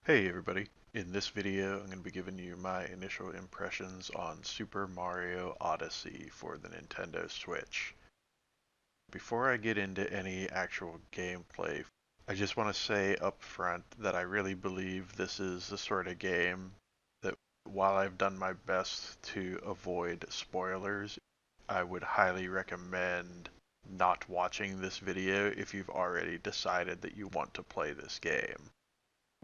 Hey everybody, in this video I'm going to be giving you my initial impressions on Super Mario Odyssey for the Nintendo Switch. Before I get into any actual gameplay, I just want to say up front that I really believe this is the sort of game that while I've done my best to avoid spoilers, I would highly recommend not watching this video if you've already decided that you want to play this game.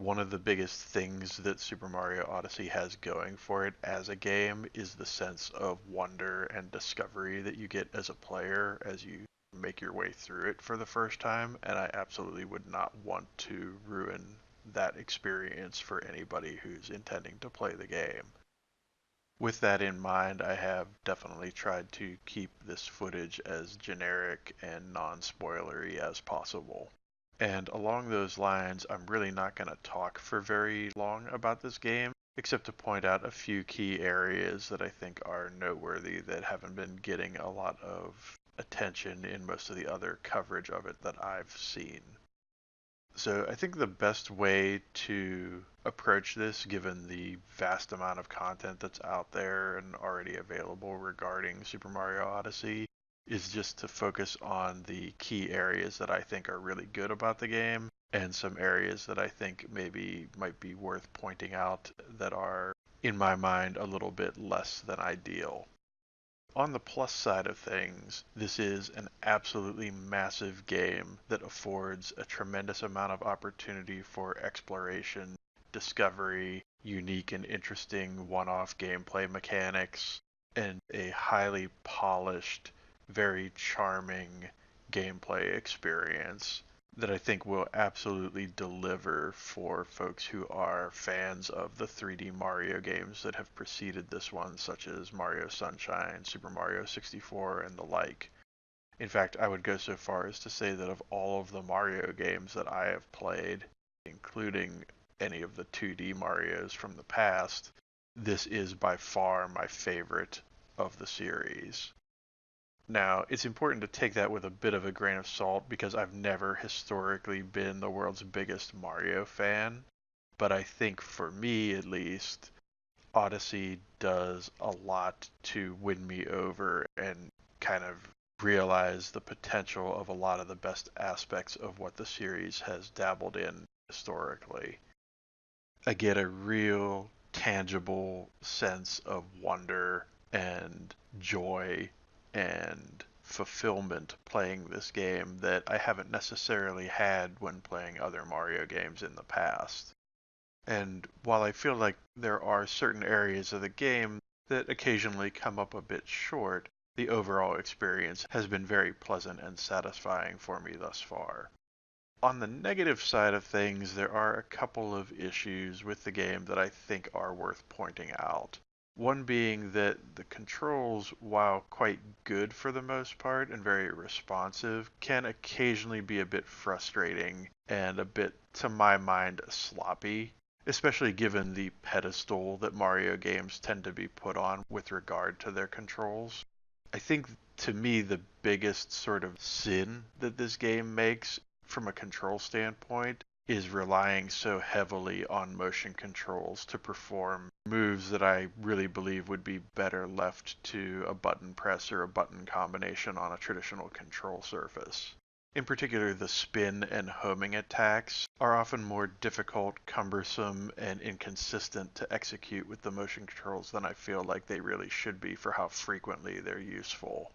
One of the biggest things that Super Mario Odyssey has going for it as a game is the sense of wonder and discovery that you get as a player as you make your way through it for the first time, and I absolutely would not want to ruin that experience for anybody who's intending to play the game. With that in mind, I have definitely tried to keep this footage as generic and non-spoilery as possible. And along those lines, I'm really not going to talk for very long about this game, except to point out a few key areas that I think are noteworthy that haven't been getting a lot of attention in most of the other coverage of it that I've seen. So I think the best way to approach this, given the vast amount of content that's out there and already available regarding Super Mario Odyssey, is just to focus on the key areas that I think are really good about the game and some areas that I think maybe might be worth pointing out that are, in my mind, a little bit less than ideal. On the plus side of things, this is an absolutely massive game that affords a tremendous amount of opportunity for exploration, discovery, unique and interesting one-off gameplay mechanics, and a highly polished, very charming gameplay experience that I think will absolutely deliver for folks who are fans of the 3D Mario games that have preceded this one, such as Mario Sunshine, Super Mario 64, and the like. In fact, I would go so far as to say that of all of the Mario games that I have played, including any of the 2D Marios from the past, this is by far my favorite of the series. Now, it's important to take that with a bit of a grain of salt because I've never historically been the world's biggest Mario fan, but I think for me at least, Odyssey does a lot to win me over and kind of realize the potential of a lot of the best aspects of what the series has dabbled in historically. I get a real tangible sense of wonder and joy and fulfillment playing this game that I haven't necessarily had when playing other Mario games in the past. And while I feel like there are certain areas of the game that occasionally come up a bit short, the overall experience has been very pleasant and satisfying for me thus far. On the negative side of things, there are a couple of issues with the game that I think are worth pointing out. One being that the controls, while quite good for the most part and very responsive, can occasionally be a bit frustrating and a bit, to my mind, sloppy, especially given the pedestal that Mario games tend to be put on with regard to their controls. I think to me the biggest sort of sin that this game makes from a control standpoint is relying so heavily on motion controls to perform moves that I really believe would be better left to a button press or a button combination on a traditional control surface. In particular, the spin and homing attacks are often more difficult, cumbersome, and inconsistent to execute with the motion controls than I feel like they really should be for how frequently they're useful.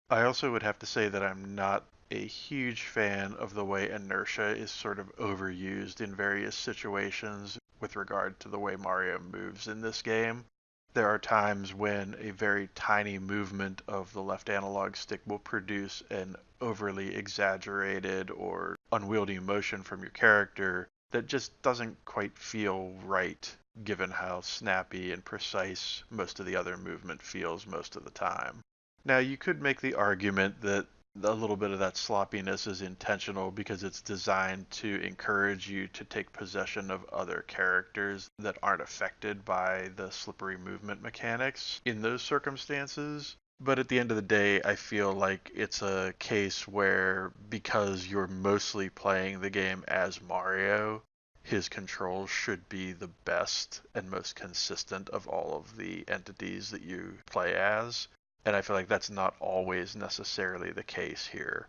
I also would have to say that I'm not a huge fan of the way inertia is sort of overused in various situations with regard to the way Mario moves in this game. There are times when a very tiny movement of the left analog stick will produce an overly exaggerated or unwieldy motion from your character that just doesn't quite feel right given how snappy and precise most of the other movement feels most of the time. Now, you could make the argument that a little bit of that sloppiness is intentional because it's designed to encourage you to take possession of other characters that aren't affected by the slippery movement mechanics in those circumstances. But at the end of the day, I feel like it's a case where because you're mostly playing the game as Mario, his controls should be the best and most consistent of all of the entities that you play as. And I feel like that's not always necessarily the case here.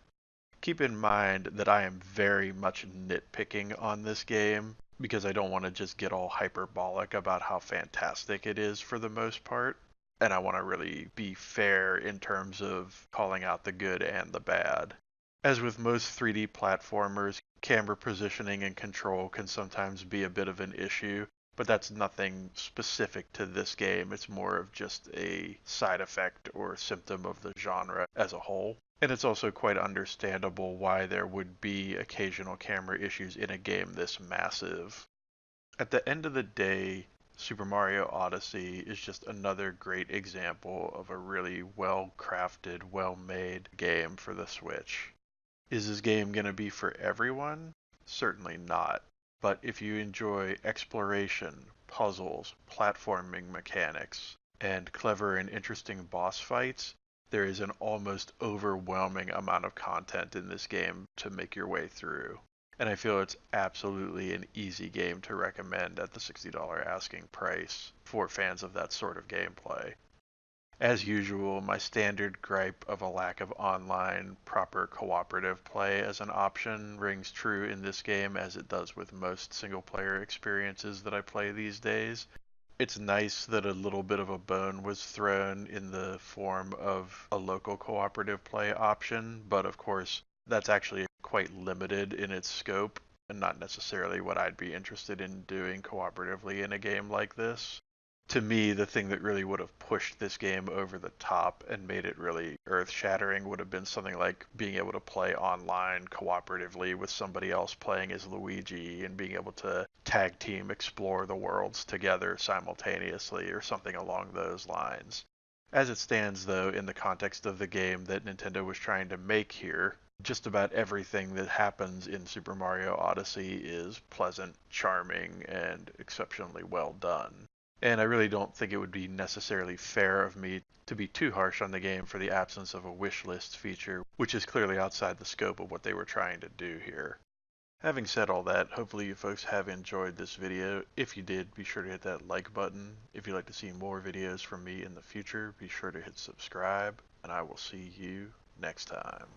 Keep in mind that I am very much nitpicking on this game because I don't want to just get all hyperbolic about how fantastic it is for the most part. And I want to really be fair in terms of calling out the good and the bad. As with most 3D platformers, camera positioning and control can sometimes be a bit of an issue, but that's nothing specific to this game. It's more of just a side effect or symptom of the genre as a whole. And it's also quite understandable why there would be occasional camera issues in a game this massive. At the end of the day, Super Mario Odyssey is just another great example of a really well crafted, well made game for the Switch. Is this game going to be for everyone? Certainly not. But if you enjoy exploration, puzzles, platforming mechanics, and clever and interesting boss fights, there is an almost overwhelming amount of content in this game to make your way through. And I feel it's absolutely an easy game to recommend at the $60 asking price for fans of that sort of gameplay. As usual, my standard gripe of a lack of online, proper cooperative play as an option rings true in this game as it does with most single player experiences that I play these days. It's nice that a little bit of a bone was thrown in the form of a local cooperative play option, but of course, that's actually quite limited in its scope and not necessarily what I'd be interested in doing cooperatively in a game like this. To me, the thing that really would have pushed this game over the top and made it really earth-shattering would have been something like being able to play online cooperatively with somebody else playing as Luigi and being able to tag team explore the worlds together simultaneously or something along those lines. As it stands, though, in the context of the game that Nintendo was trying to make here, just about everything that happens in Super Mario Odyssey is pleasant, charming, and exceptionally well done. And I really don't think it would be necessarily fair of me to be too harsh on the game for the absence of a wish list feature, which is clearly outside the scope of what they were trying to do here. Having said all that, hopefully you folks have enjoyed this video. If you did, be sure to hit that like button. If you'd like to see more videos from me in the future, be sure to hit subscribe, and I will see you next time.